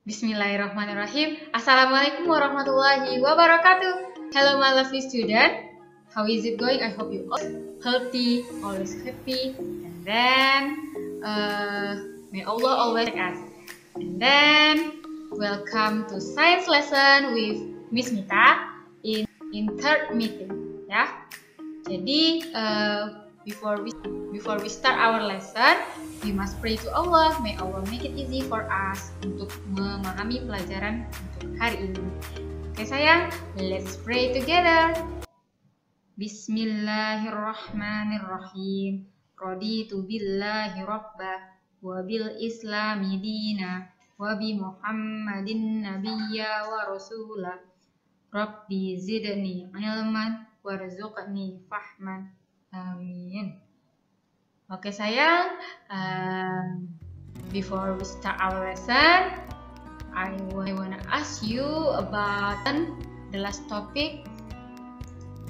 Bismillahirrahmanirrahim. Assalamualaikum warahmatullahi wabarakatuh. Hello my lovely student. How is it going? I hope you all healthy, always happy, and then may Allah always take us. And then welcome to science lesson with Miss Mita in third meeting. Ya. Jadi before we start our lesson, we must pray to Allah. May Allah make it easy for us untuk memahami pelajaran untuk hari ini. Oke sayang, let's pray together. Bismillahirrahmanirrahim. Raditu billahi rabba wa bil islami dina wa bi Muhammadin nabiyya wa rasula. Rabbi zidni ilman warzuqni fahman. Amin. Oke sayang, before we start our lesson, I wanna ask you about the last topic.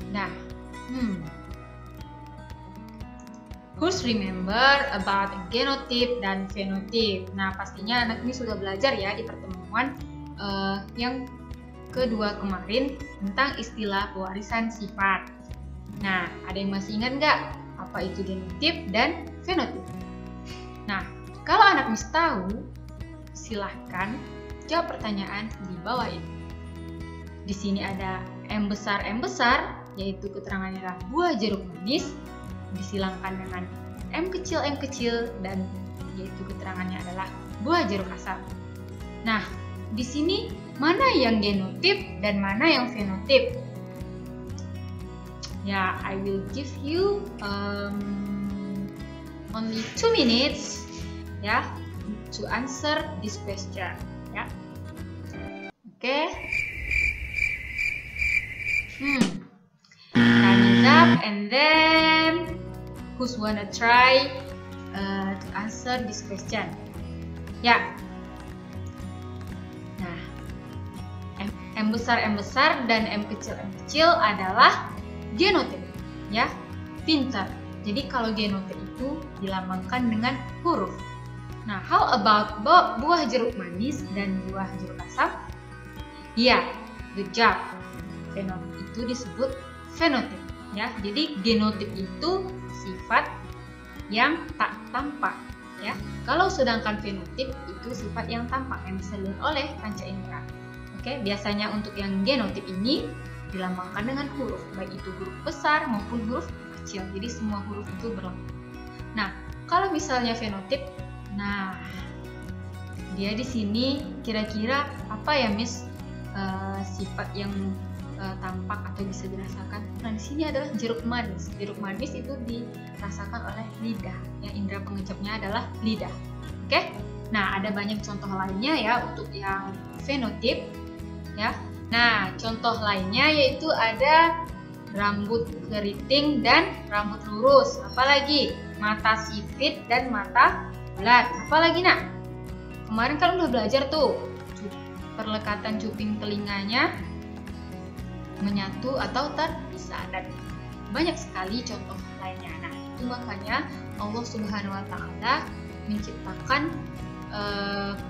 Nah, who's remember about genotype dan phenotype? Nah, pastinya anak ini sudah belajar ya di pertemuan yang kedua kemarin tentang istilah pewarisan sifat. Nah, ada yang masih ingat nggak apa itu genotip dan fenotip? Nah, kalau anak Miss tahu, silahkan jawab pertanyaan di bawah ini. Di sini ada M besar, yaitu keterangannya adalah buah jeruk manis, disilangkan dengan M kecil, dan yaitu keterangannya adalah buah jeruk asam. Nah, di sini mana yang genotip dan mana yang fenotip? Ya, I will give you only 2 minutes ya to answer this question ya. Oke. Time is up, and then who's wanna try to answer this question? Ya. Nah, M besar dan M kecil adalah genotip, ya, pintar. Jadi kalau genotip itu dilambangkan dengan huruf. Nah, how about buah jeruk manis dan buah jeruk asam? Ya, good job. Fenotip itu disebut fenotip, ya. Jadi genotip itu sifat yang tak tampak, ya. Kalau sedangkan fenotip itu sifat yang tampak yang bisa dilihat oleh panca indera. Oke, biasanya untuk yang genotip ini dilambangkan dengan huruf, baik itu huruf besar maupun huruf kecil. Jadi semua huruf itu berlambang. Nah, kalau misalnya fenotip, nah dia di sini kira-kira apa ya, Miss? Sifat yang tampak atau bisa dirasakan. Nah, di sini adalah jeruk manis. Jeruk manis itu dirasakan oleh lidah. Ya, indera pengecapnya adalah lidah. Oke? Nah, ada banyak contoh lainnya ya untuk yang fenotip, ya. Nah, contoh lainnya yaitu ada rambut keriting dan rambut lurus. Apalagi? Mata sipit dan mata bulat. Apalagi nak? Kemarin kan udah belajar tuh perlekatan cuping telinganya menyatu atau terpisah, dan banyak sekali contoh lainnya. Nah, itu makanya Allah Subhanahu wa Ta'ala menciptakan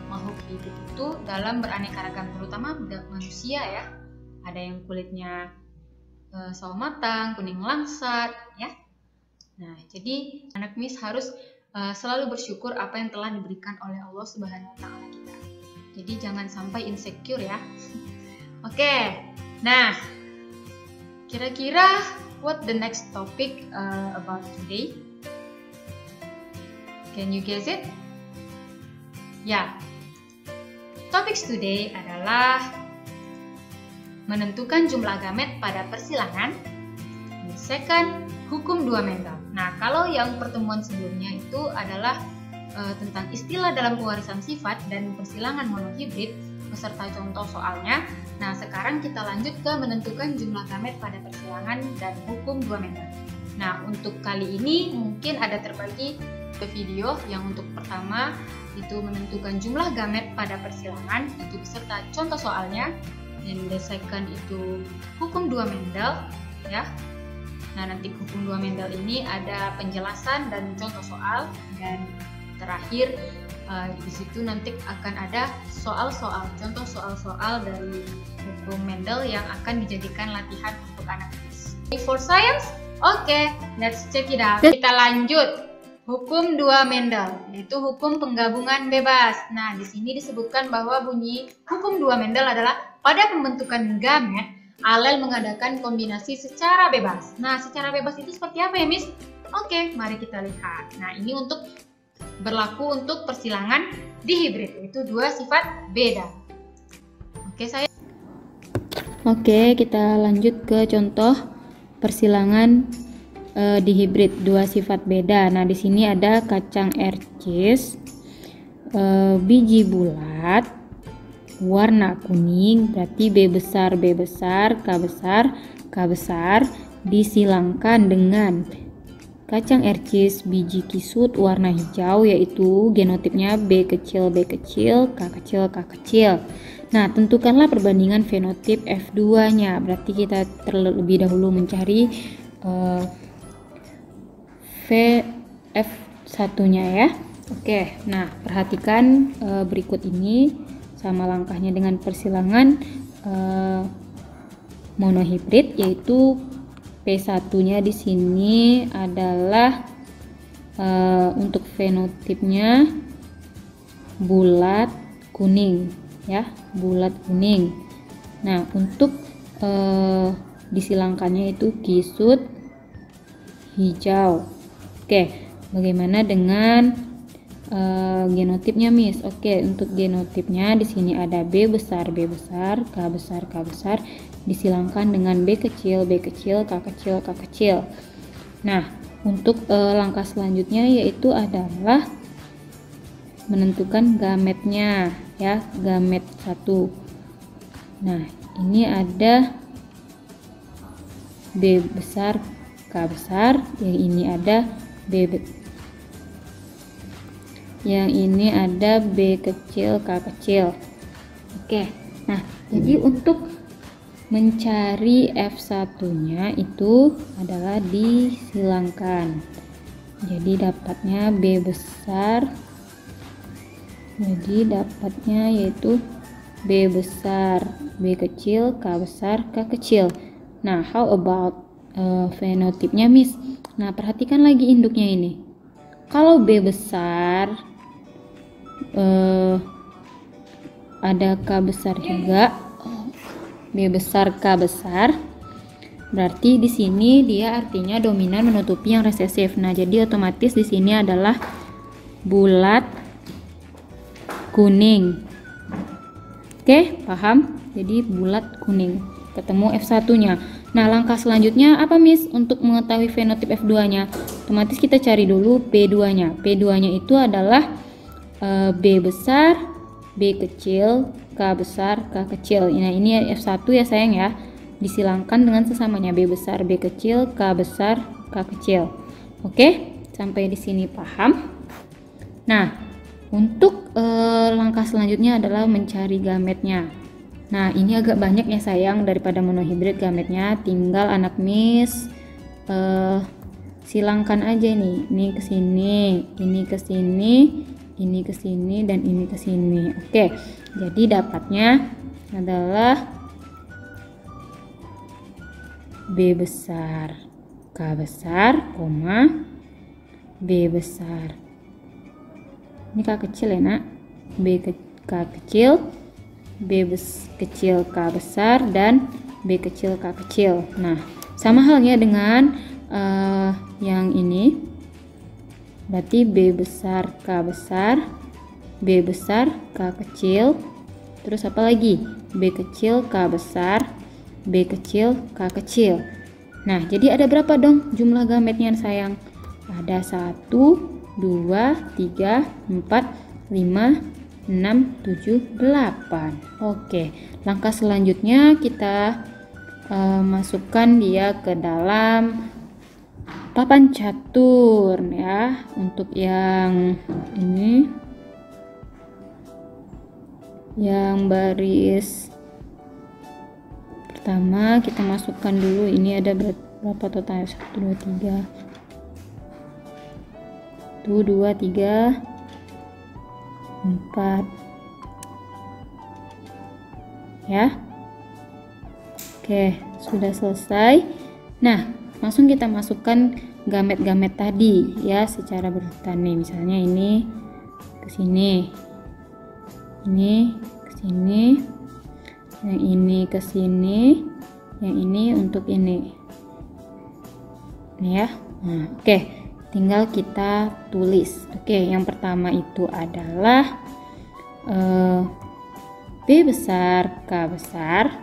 makhluk hidup itu dalam beraneka ragam, terutama manusia ya. Ada yang kulitnya sawo matang, kuning langsat ya. Nah, jadi anak Miss harus selalu bersyukur apa yang telah diberikan oleh Allah Subhanahu wa Ta'ala kita. Jadi jangan sampai insecure ya. Oke. Nah, kira-kira what the next topic about today? Can you guess it? Ya, topik today adalah menentukan jumlah gamet pada persilangan. Second, hukum 2 Mendel. Nah, kalau yang pertemuan sebelumnya itu adalah tentang istilah dalam pewarisan sifat dan persilangan monohibrid beserta contoh soalnya. Nah, sekarang kita lanjut ke menentukan jumlah gamet pada persilangan dan hukum 2 Mendel. Nah, untuk kali ini mungkin ada terbagi ke video yang untuk pertama itu menentukan jumlah gamet pada persilangan itu beserta contoh soalnya, dan the second itu hukum 2 Mendel ya. Nah, nanti hukum 2 Mendel ini ada penjelasan dan contoh soal, dan terakhir di situ nanti akan ada soal-soal, contoh soal-soal dari hukum Mendel yang akan dijadikan latihan untuk anak MIS. For science, oke, let's check it out. Kita lanjut. Hukum 2 Mendel, yaitu hukum penggabungan bebas. Nah, di sini disebutkan bahwa bunyi hukum 2 Mendel adalah pada pembentukan gamet, alel mengadakan kombinasi secara bebas. Nah, secara bebas itu seperti apa ya, Miss? Oke, mari kita lihat. Nah, ini berlaku untuk persilangan dihibrid, yaitu 2 sifat beda. Oke, kita lanjut ke contoh persilangan dihibrid 2 sifat beda. Nah, di sini ada kacang ercis, biji bulat, warna kuning, berarti B besar, K besar disilangkan dengan kacang ercis biji kisut warna hijau, yaitu genotipnya B kecil, K kecil. Nah, tentukanlah perbandingan fenotip F2-nya. Berarti kita terlebih dahulu mencari F1-nya ya. Oke, nah perhatikan berikut ini sama langkahnya dengan persilangan monohibrid, yaitu P1-nya di sini adalah untuk fenotipnya bulat kuning ya, bulat kuning. Nah, untuk disilangkannya itu kisut hijau. Oke, bagaimana dengan genotipnya, Miss? Oke, untuk genotipnya di sini ada B besar, K besar disilangkan dengan B kecil, K kecil. Nah, untuk langkah selanjutnya yaitu adalah menentukan gametnya ya, gamet 1. Nah, ini ada B besar, K besar, yang ini ada B kecil, K kecil. Oke, nah jadi untuk mencari F1-nya itu adalah disilangkan. Jadi dapatnya B besar. Jadi dapatnya yaitu B besar, B kecil, K kecil. Nah, how about fenotipnya, Miss? Nah, perhatikan lagi induknya ini. Kalau B besar ada K besar juga, B besar, K besar, berarti di sini dia artinya dominan menutupi yang resesif. Nah, jadi otomatis di sini adalah bulat kuning. Oke, paham? Jadi bulat kuning. Ketemu F1-nya. Nah, langkah selanjutnya apa, Miss? Untuk mengetahui fenotip F2-nya, otomatis kita cari dulu P2-nya. P2-nya itu adalah B besar, B kecil, K besar, K kecil. Nah, ini F1 ya sayang ya. Disilangkan dengan sesamanya B besar, B kecil, K besar, K kecil. Oke, sampai di sini paham? Nah, untuk langkah selanjutnya adalah mencari gametnya. Nah, ini agak banyak ya sayang, daripada monohibrid gametnya. Tinggal anak Miss silangkan aja nih. Ini ke sini, ini ke sini, ini ke sini, dan ini ke sini. Oke, jadi dapatnya adalah B besar, K besar, B besar. Ini K kecil ya nak, K kecil, B kecil, K besar, dan B kecil, K kecil. Nah, sama halnya dengan yang ini, berarti B besar, K besar, B besar, K kecil, terus apa lagi? B kecil, K besar, B kecil, K kecil. Nah, jadi ada berapa dong jumlah gametnya sayang? Ada 1, 2, 3, 4, 5, 6, 7, 8. Oke, langkah selanjutnya kita masukkan dia ke dalam papan catur ya. Untuk yang ini, yang baris pertama kita masukkan dulu, ini ada berapa totalnya? 1 2 3 1 2 3 4 ya. Oke, sudah selesai. Nah, langsung kita masukkan gamet-gamet tadi ya secara berurutan nih. Misalnya ini ke sini, ini ke sini, yang ini ke sini, yang ini untuk ini. Nih ya. Nah, oke, tinggal kita tulis. Oke, yang pertama itu adalah B besar K besar.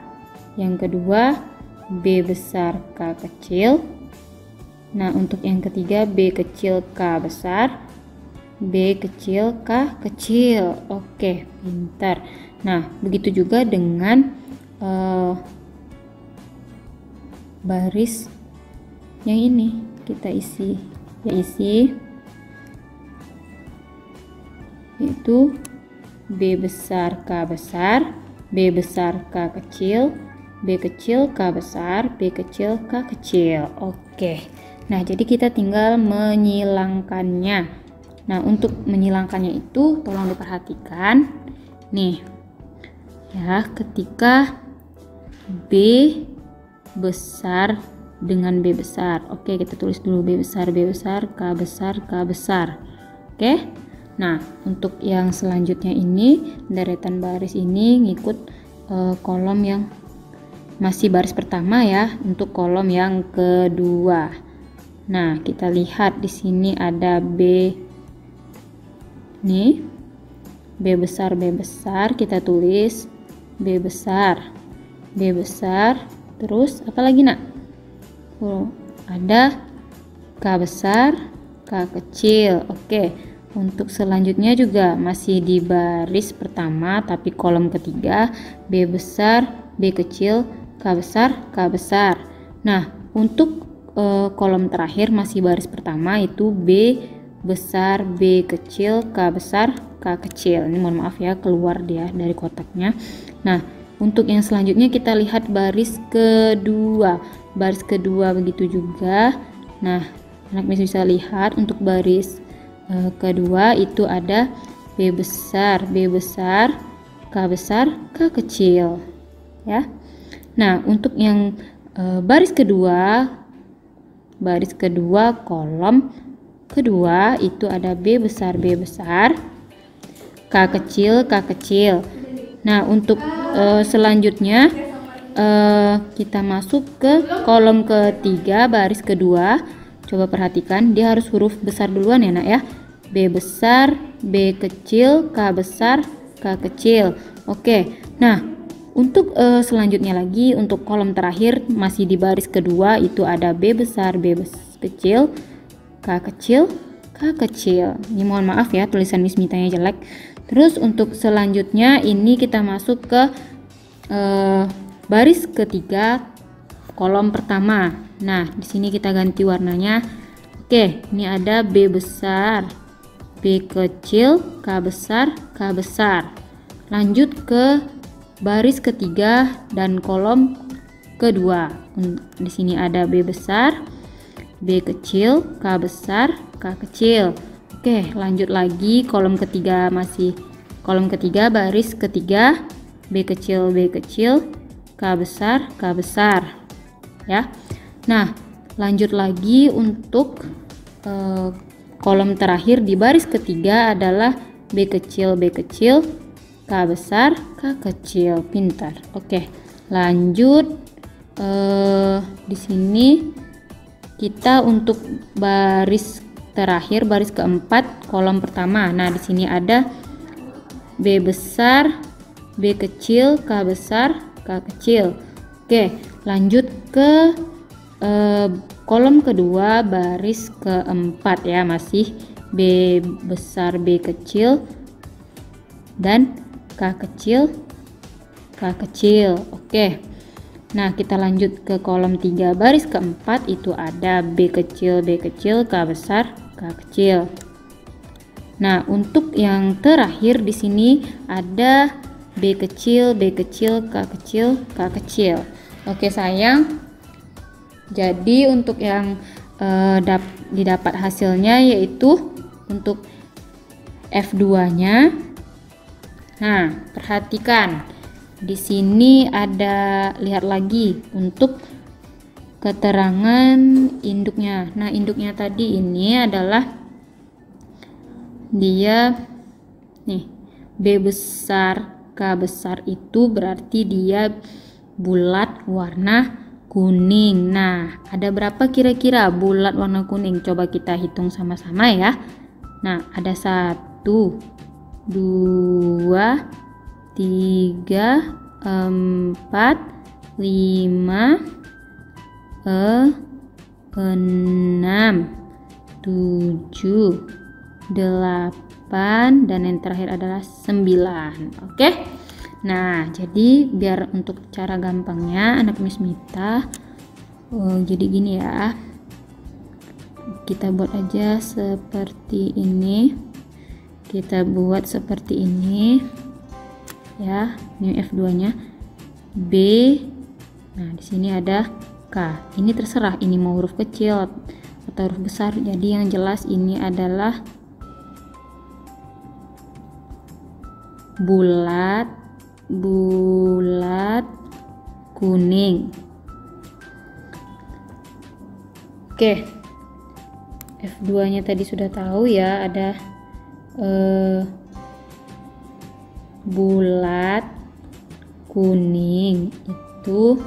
Yang kedua B besar K kecil. Nah, untuk yang ketiga B kecil K besar, B kecil K kecil. Oke, pintar. Nah, begitu juga dengan baris yang ini kita isi, yaitu B besar K besar, B besar K kecil, B kecil K besar, B kecil K kecil. Oke. Nah, jadi kita tinggal menyilangkannya. Nah, untuk menyilangkannya itu tolong diperhatikan. Nih. Ya, ketika B besar dengan B besar. Oke, kita tulis dulu B besar, K besar, K besar. Oke. Nah, untuk yang selanjutnya ini, deretan baris ini ngikut kolom yang masih baris pertama ya, untuk kolom yang kedua. Nah, kita lihat di sini ada B. Nih. B besar, kita tulis B besar. Terus apa lagi, Nak? Ada K besar, K kecil. Oke. Untuk selanjutnya juga masih di baris pertama tapi kolom ketiga, B besar, B kecil, K besar, K besar. Nah, untuk kolom terakhir masih baris pertama itu B besar, B kecil, K besar, K kecil. Ini mohon maaf ya, keluar dia dari kotaknya. Nah, untuk yang selanjutnya kita lihat baris kedua. Baris kedua begitu juga. Nah, anak bisa lihat untuk baris kedua itu ada B besar, K besar, K kecil ya. Nah, untuk yang baris kedua kolom kedua itu ada B besar, K kecil. Nah, untuk selanjutnya kita masuk ke kolom ketiga baris kedua. Coba perhatikan, dia harus huruf besar duluan ya, Nak ya. B besar, B kecil, K besar, K kecil. Oke. Nah, untuk selanjutnya lagi, untuk kolom terakhir masih di baris kedua itu ada B besar, kecil, K kecil, K kecil. Ini mohon maaf ya, tulisan Miss Mitanya jelek. Terus untuk selanjutnya ini kita masuk ke baris ketiga kolom pertama. Nah, di sini kita ganti warnanya. Oke, ini ada B besar, B kecil, K besar, K besar. Lanjut ke baris ketiga dan kolom kedua. Di sini ada B besar, B kecil, K besar, K kecil. Oke, lanjut lagi kolom ketiga, masih kolom ketiga baris ketiga, B kecil, K besar, K besar. Ya. Nah, lanjut lagi untuk kolom terakhir di baris ketiga adalah B kecil, K besar, K kecil. Pintar. Oke, lanjut di sini kita untuk baris terakhir, baris keempat kolom pertama. Nah, di sini ada B besar, B kecil, K besar, K kecil. Oke, lanjut ke kolom kedua baris keempat ya, masih B besar, B kecil dan K kecil, K kecil. Oke. Nah, kita lanjut ke kolom 3 baris keempat itu ada B kecil, K besar, K kecil. Nah, untuk yang terakhir di sini ada B kecil, K kecil, K kecil. Oke sayang, Jadi untuk yang didapat hasilnya yaitu untuk F2-nya. Nah, perhatikan di sini ada, lihat lagi untuk keterangan induknya. Nah, induknya tadi ini adalah dia nih, B besar K besar itu berarti dia bulat warna kuning. Nah, ada berapa kira-kira bulat warna kuning? Coba kita hitung sama-sama ya. Nah, ada 1, 2, 3, 4, 5, 6, 7, 8, dan yang terakhir adalah 9. Oke. Nah, jadi biar untuk cara gampangnya anak Miss Mita, jadi gini ya. Kita buat aja seperti ini. Kita buat seperti ini. Ya, ini F2-nya. B. Nah, di sini ada K. Ini terserah ini mau huruf kecil atau huruf besar. Jadi yang jelas ini adalah bulat kuning. Oke. F2-nya tadi sudah tahu ya, ada bulat kuning, itu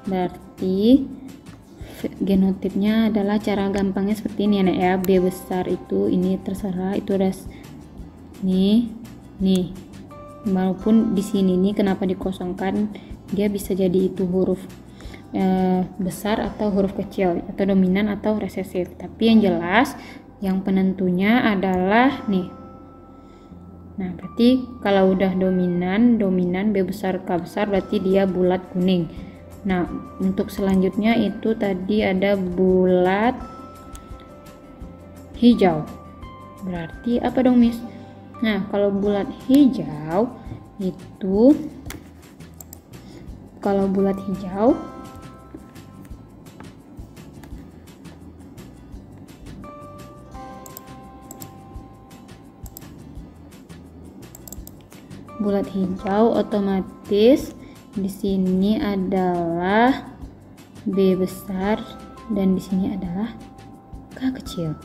berarti genotipnya adalah, cara gampangnya seperti ini ya, B besar itu ini terserah, itu ada nih maupun di sini nih kenapa dikosongkan, dia bisa jadi itu huruf besar atau huruf kecil, atau dominan atau resesif. Tapi yang jelas yang penentunya adalah nih. Nah, berarti kalau udah dominan B besar K besar berarti dia bulat kuning. Nah, untuk selanjutnya itu tadi ada bulat hijau. Berarti apa dong, Miss? Nah, kalau bulat hijau itu, kalau bulat hijau otomatis di sini adalah B besar dan di sini adalah K kecil.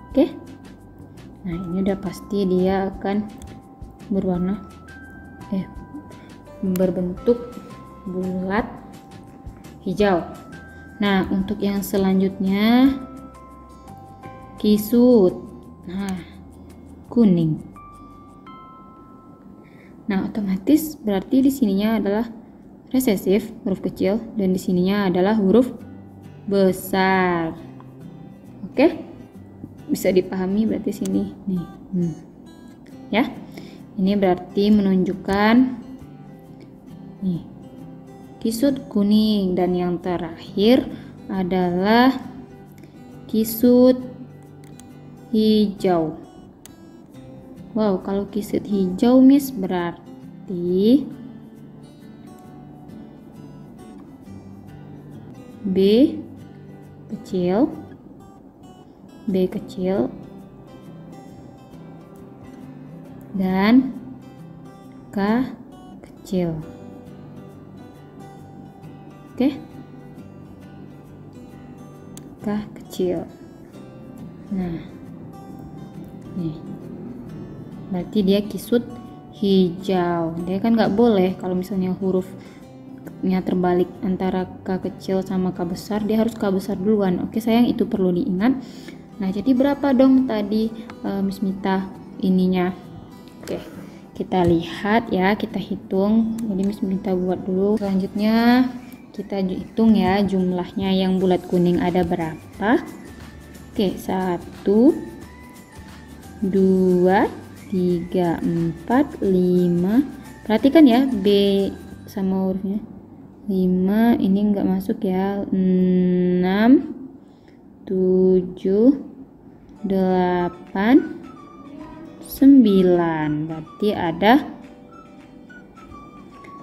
Oke. Nah, ini udah pasti dia akan berbentuk bulat hijau. Nah, untuk yang selanjutnya kisut. Nah, kuning. Nah, otomatis berarti di sininya adalah resesif, huruf kecil, dan di sininya adalah huruf besar. Oke? Bisa dipahami berarti sini nih. Ya. Ini berarti menunjukkan nih kisut kuning, dan yang terakhir adalah kisut hijau. Wow, kalau kisut hijau, Miss, berarti B kecil dan K kecil. Oke. K kecil. Nah, nih. Berarti dia kisut hijau. Dia kan nggak boleh kalau misalnya hurufnya terbalik antara K kecil sama K besar, dia harus K besar duluan. Oke sayang, itu perlu diingat. Nah, jadi berapa dong tadi Miss Mita ininya? Oke, kita lihat ya, kita hitung. Jadi Miss Mita buat dulu. Selanjutnya kita hitung ya jumlahnya, yang bulat kuning ada berapa. Oke, 1, 2, 3, 4, 5. Perhatikan ya, B sama hurufnya 5 ini enggak masuk ya. 6, 7, 8, 9. Berarti ada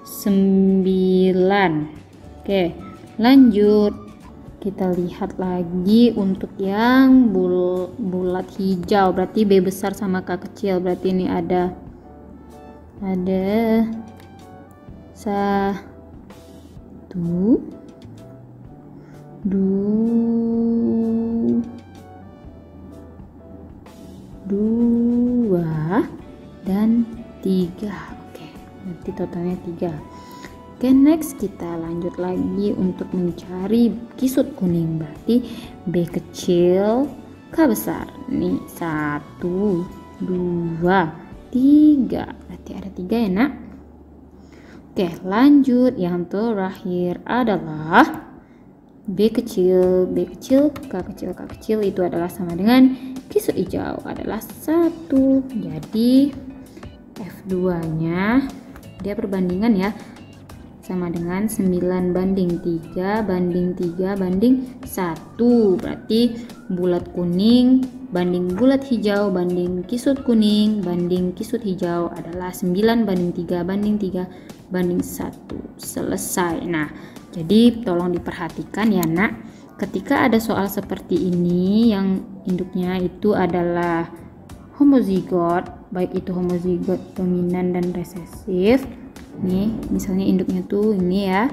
9. Oke, lanjut. Kita lihat lagi untuk yang bulat hijau, berarti B besar sama K kecil. Berarti ini ada 1, 2, 2 dan 3. Oke, berarti totalnya 3. Oke, next kita lanjut lagi untuk mencari kisut kuning. Berarti B kecil K besar. Nih 1, 2, 3. Berarti ada 3 ya nak. Oke, lanjut. Yang terakhir adalah B kecil K kecil itu adalah sama dengan kisut hijau adalah 1. Jadi F2 nya dia perbandingan ya, sama dengan 9 banding 3 banding 3 banding 1. Berarti bulat kuning banding bulat hijau banding kisut kuning banding kisut hijau adalah 9 banding 3 banding 3 banding 1. Selesai. Nah, jadi tolong diperhatikan ya nak, ketika ada soal seperti ini yang induknya itu adalah homozigot, baik itu homozigot dominan dan resesif. Nih, misalnya induknya tuh ini ya.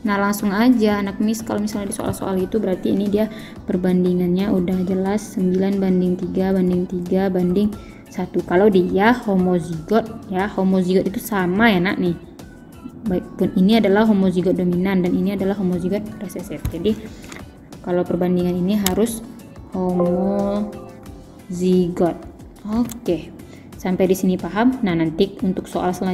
Nah, langsung aja anak Miss kalau misalnya di soal-soal itu berarti ini dia perbandingannya udah jelas 9 banding 3 banding 3 banding 1. Kalau dia homozigot ya, homozigot itu sama ya nak nih. Baik pun ini adalah homozigot dominan dan ini adalah homozigot resesif. Jadi kalau perbandingan ini harus homozigot. Oke. Sampai di sini paham? Nah, nanti untuk soal selanjutnya